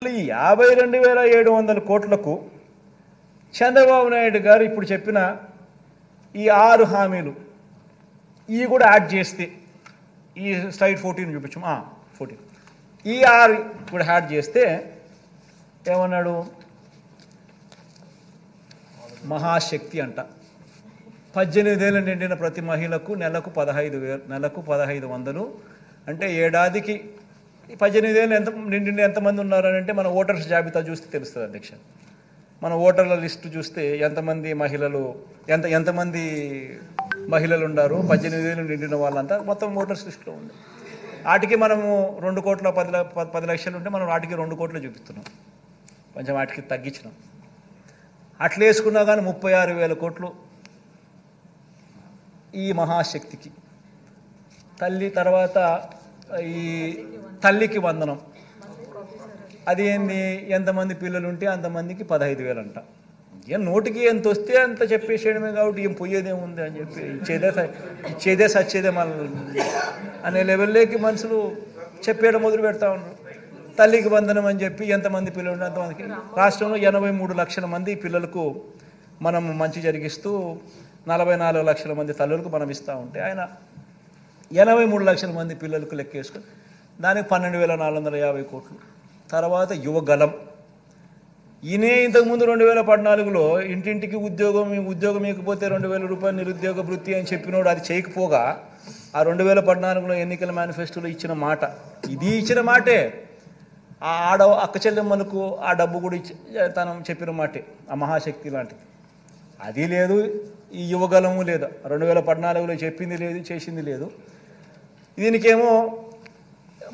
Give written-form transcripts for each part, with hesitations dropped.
52,700 కోట్లకు చంద్రబాబు నాయుడు గారు ఇప్పుడు చెప్పిన ఈ 6 హామీలు ఇవి కూడా యాడ్ చేస్తే ఈ స్లైడ్ 14 చూపించు 14 ఈ 6 కూడా యాడ్ చేస్తే ఏమన్నాడు మహాశక్తి అంట 18 ఏళ్ళు నిండిన ప్రతి మహిళకు నెలకు 1500 అంటే ఏడాదికి 18 ఏళ్ళు నిండిన ఎంతమంది ఉన్నారని అంటే మన ఓటర్స్ జాబితా చూస్తే తెలుస్తుంది అధ్యక్ష మన ఓటర్ల లిస్టు చూస్తే ఎంతమంది మహిళలు ఉన్నారు 18 ఏళ్ళు నిండిన వాళ్ళంతా మొత్తం ఓటర్స్ లిస్టులో ఉంది వాటికి మనము 2 కోట్ల 10 లక్షలు ఉంటే మనం వాటికి 2 కోట్లు చూపిస్తున్నాం కొంచెం వాటికి తగ్గించినాం అట్లా వేసుకున్నా కానీ 36,000 కోట్లు ఈ మహాశక్తికి తల్లి తర్వాత ఈ తల్లికి వందనం అది ఏంది ఎంతమంది పిల్లలు ఉంటే అంతమందికి 15,000 అంట ఏం నోటికి ఎంత వస్తే అంత చెప్పేసేయడమే కాబట్టి ఏం పోయేదేముంది అని చెప్పి ఇచ్చేదే సచ్చేదే మళ్ళీ అనే లెవెల్లోకి మనుషులు చెప్పేయడం మొదలు పెడతా ఉన్నారు తల్లికి వందనం అని చెప్పి ఎంతమంది పిల్లలు ఉంటే అంతమందికి రాష్ట్రంలో 83 లక్షల మంది పిల్లలకు మనం మంచి జరిగిస్తూ 44 లక్షల మంది తల్లులకు మనం ఇస్తూ ఉంటే ఆయన 83 లక్షల మంది పిల్లలకు లెక్కేసుకొని దానికి 12,450 కోట్లు తర్వాత యువగలం ఈయనే ఇంతకుముందు 2014లో ఇంటింటికి ఉద్యోగం ఇకపోతే 2,000 రూపాయలు నిరుద్యోగ వృత్తి అని చెప్పినోడు అది చేయకపోగా ఆ 2014లో ఎన్నికల మేనిఫెస్టోలో ఇచ్చిన మాట ఇది ఇచ్చిన మాటే ఆ అక్క చెల్లెమ్మలకు ఆ డబ్బు కూడా తను చెప్పిన మాటే ఆ మహాశక్తి లాంటిది అది లేదు ఈ యువగలము లేదు 2014లో చెప్పింది లేదు చేసింది లేదు దీనికేమో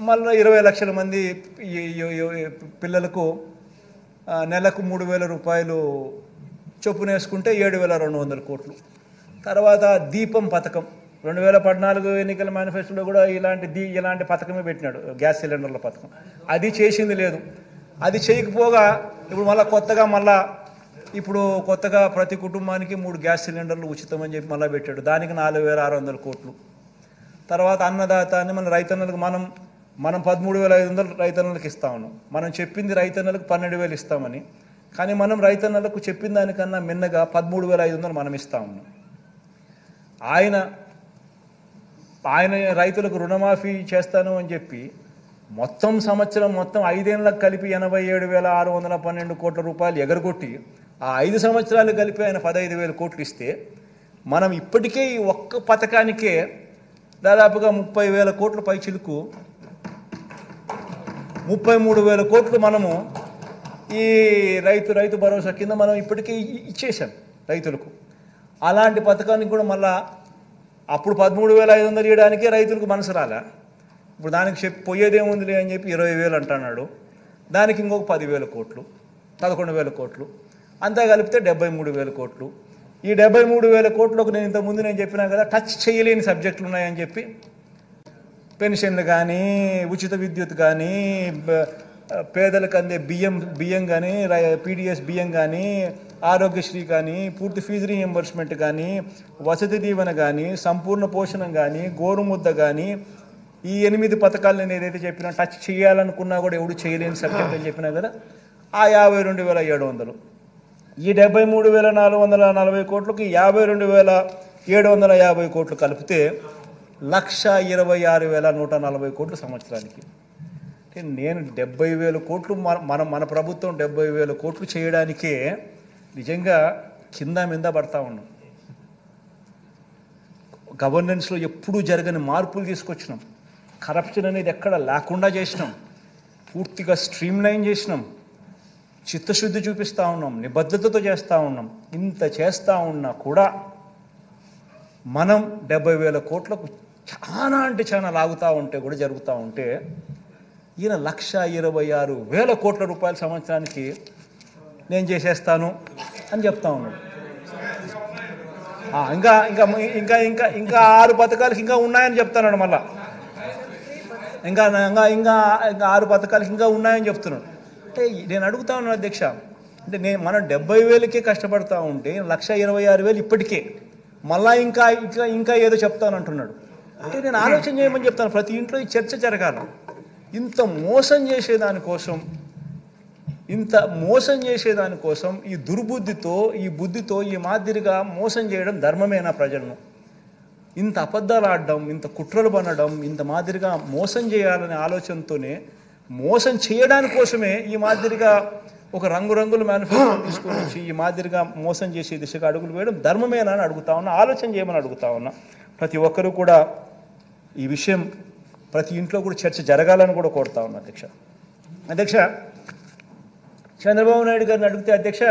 మళ్ళీ 20 లక్షల మంది పిల్లలకు నెలకు 3,000 రూపాయలు చొప్పున వేసుకుంటే 7,200 కోట్లు తర్వాత దీపం పథకం 2014 ఎన్నికల మేనిఫెస్టోలో కూడా ఇలాంటి పథకమే పెట్టినాడు గ్యాస్ సిలిండర్ల పథకం అది చేసింది లేదు అది చేయకపోగా ఇప్పుడు కొత్తగా ప్రతి కుటుంబానికి 3 గ్యాస్ సిలిండర్లు ఉచితమని చెప్పి మళ్ళీ పెట్టాడు దానికి 4,600 కోట్లు తర్వాత అన్నదాత అని మన రైతన్నలకు మనం 13,500 రైతన్నలకు ఇస్తా ఉన్నాం మనం చెప్పింది రైతన్నలకు 12,000 ఇస్తామని కానీ మనం రైతన్నలకు చెప్పిన దానికన్నా మిన్నగా 13,500 మనం ఇస్తా ఉన్నాం ఆయన రైతులకు రుణమాఫీ చేస్తాను అని చెప్పి మొత్తం 5 ఏళ్ళకు కలిపి 87,612 కోట్ల రూపాయలు ఎగరగొట్టి ఆ 5 సంవత్సరాలు కలిపి ఆయన 15,000 కోట్లు ఇస్తే మనం ఇప్పటికే ఈ ఒక్క పథకానికే దాదాపుగా 30,000 కోట్ల పైచిలుకు 33,000 కోట్లు మనము ఈ రైతు భరోసా కింద మనం ఇప్పటికే ఇచ్చేసాం రైతులకు అలాంటి పథకానికి కూడా మళ్ళా అప్పుడు 13,500 ఇవ్వడానికే రైతులకు మనసు రాలే ఇప్పుడు దానికి పోయేదేముందిలే అని చెప్పి 20,000 అంటున్నాడు దానికి ఇంకొక 10,000 కోట్లు 11,000 కోట్లు అంతా కలిపితే 73,000 కోట్లు ఈ 73,000 కోట్లకు నేను ఇంతకుముందు చెప్పినా కదా టచ్ చేయలేని సబ్జెక్టులు ఉన్నాయని చెప్పి పెన్షన్లు కానీ ఉచిత విద్యుత్ కానీ పేదలకు అందే బియ్యం కానీ పీడిఎస్ బియ్యం కానీ ఆరోగ్యశ్రీ కానీ పూర్తి ఫీజు రీఎంబర్స్మెంట్ కానీ వసతి దీవెన కానీ సంపూర్ణ పోషణం కానీ గోరుముద్ద కానీ ఈ 8 పథకాలు నేను ఏదైతే చెప్పినా టచ్ చేయాలనుకున్నా కూడా ఎవడు చేయలేని సబ్జెక్ట్ అని చెప్పినా కదా ఆ 52,700 ఈ 73,440 కోట్లకి 52,750 కోట్లు కలిపితే 1,26,140 కోట్లు సంవత్సరానికి అంటే నేను 70,000 కోట్లు మన ప్రభుత్వం 70,000 కోట్లు చేయడానికే నిజంగా కింద మీద పడతా ఉన్నాం గవర్నెన్స్లో ఎప్పుడూ జరగని మార్పులు తీసుకొచ్చినాం కరప్షన్ అనేది ఎక్కడ లేకుండా చేసినాం పూర్తిగా స్ట్రీమ్లైన్ చేసినాం చిత్తశుద్ధి చూపిస్తూ ఉన్నాం నిబద్ధతతో చేస్తూ ఉన్నాం ఇంత చేస్తూ ఉన్నా కూడా మనం 70,000 కోట్లకు చాలా లాగుతూ ఉంటే కూడా జరుగుతూ ఉంటే ఈయన 1,26,000 కోట్ల రూపాయల సంవత్సరానికి నేను చేసేస్తాను అని చెప్తా ఉన్నాడు ఇంకా ఇంకా ఇంకా ఇంకా ఇంకా 6 పథకాలకి ఇంకా ఉన్నాయని చెప్తున్నాడు మళ్ళా ఇంకా 6 పథకాలకి ఇంకా ఉన్నాయని చెప్తున్నాడు అంటే నేను అడుగుతా ఉన్నాను అధ్యక్ష అంటే మనం 70,000కే కష్టపడతా ఉంటే 1,26,000 ఇప్పటికే మళ్ళా ఇంకా ఏదో చెప్తానంటున్నాడు అంటే నేను ఆలోచన చేయమని చెప్తాను ప్రతి ఇంట్లో ఈ చర్చ జరగాలి ఇంత మోసం చేసేదానికోసం ఇంత మోసం చేసేదానికోసం ఈ దుర్బుద్ధితో ఈ బుద్ధితో ఈ మాదిరిగా మోసం చేయడం ధర్మమేనా ప్రజలను? ఇంత అబద్ధాలు ఆడడం, ఇంత కుట్రలు పనడం, ఇంత మాదిరిగా మోసం చేయాలనే ఆలోచనతోనే మోసం చేయడానికి కోసమే ఈ మాదిరిగా ఒక రంగురంగుల మేనిఫెస్టో తీసుకొని వచ్చి ఈ మాదిరిగా మోసం చేసే దిశగా అడుగులు వేయడం ధర్మమేనా అని అడుగుతా ఉన్నా, ఆలోచన చేయమని అడుగుతా ఉన్నా. ప్రతి ఒక్కరూ కూడా ఈ విషయం ప్రతి ఇంట్లో కూడా చర్చ జరగాలని కూడా కోరుతా ఉన్నా. అధ్యక్ష చంద్రబాబు నాయుడు గారిని అడిగితే, అధ్యక్ష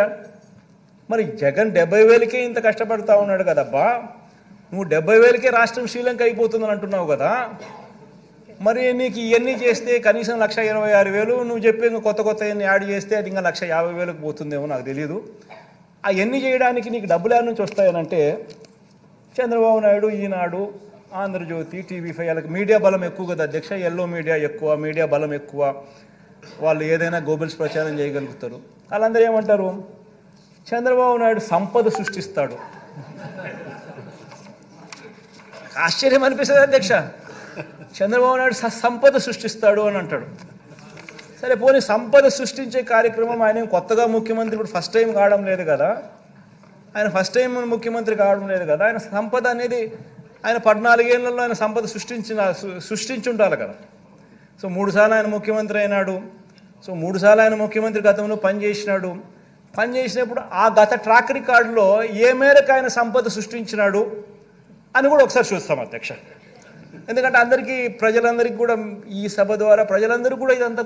మరి జగన్ 70,000కే ఇంత కష్టపడతా ఉన్నాడు కదబ్బా, నువ్వు 70,000కే రాష్ట్రం శ్రీలంక అయిపోతుందని అంటున్నావు కదా, మరి నీకు ఇవన్నీ చేస్తే కనీసం 1,26,000 నువ్వు చెప్పే కొత్త యాడ్ చేస్తే అది ఇంకా 1,50,000కు పోతుందేమో నాకు తెలియదు. అవన్నీ చేయడానికి నీకు డబ్బులు ఎక్కడి నుంచి వస్తాయనంటే, చంద్రబాబు నాయుడు, ఈనాడు, ఆంధ్రజ్యోతి, TV5 వాళ్ళకి మీడియా బలం ఎక్కువ కదా అధ్యక్ష, ఎల్లో మీడియా ఎక్కువ, మీడియా బలం ఎక్కువ, వాళ్ళు ఏదైనా గోబెల్స్ ప్రచారం చేయగలుగుతారు. వాళ్ళందరూ ఏమంటారు, చంద్రబాబు నాయుడు సంపద సృష్టిస్తాడు. ఆశ్చర్యం అనిపిస్తుంది అధ్యక్ష, చంద్రబాబు నాయుడు సంపద సృష్టిస్తాడు అని అంటాడు. సరే పోనీ సంపద సృష్టించే కార్యక్రమం ఆయన కొత్తగా ముఖ్యమంత్రి ఇప్పుడు ఫస్ట్ టైం కావడం లేదు కదా, ఆయన ఫస్ట్ టైం ముఖ్యమంత్రి కావడం లేదు కదా, ఆయన సంపద అనేది ఆయన 14 ఏళ్లలో ఆయన సంపద సృష్టించి ఉండాలి కదా. సో 3 సార్లు ఆయన ముఖ్యమంత్రి అయినాడు. సో 3 సార్లు ఆయన ముఖ్యమంత్రి గతంలో పనిచేసినాడు. పనిచేసినప్పుడు ఆ గత ట్రాక్ రికార్డులో ఏ మేరకు ఆయన సంపద సృష్టించినాడు అని కూడా ఒకసారి చూస్తాం అధ్యక్ష. ఎందుకంటే ప్రజలందరికీ కూడా ఈ సభ ద్వారా ప్రజలందరూ కూడా ఇదంతా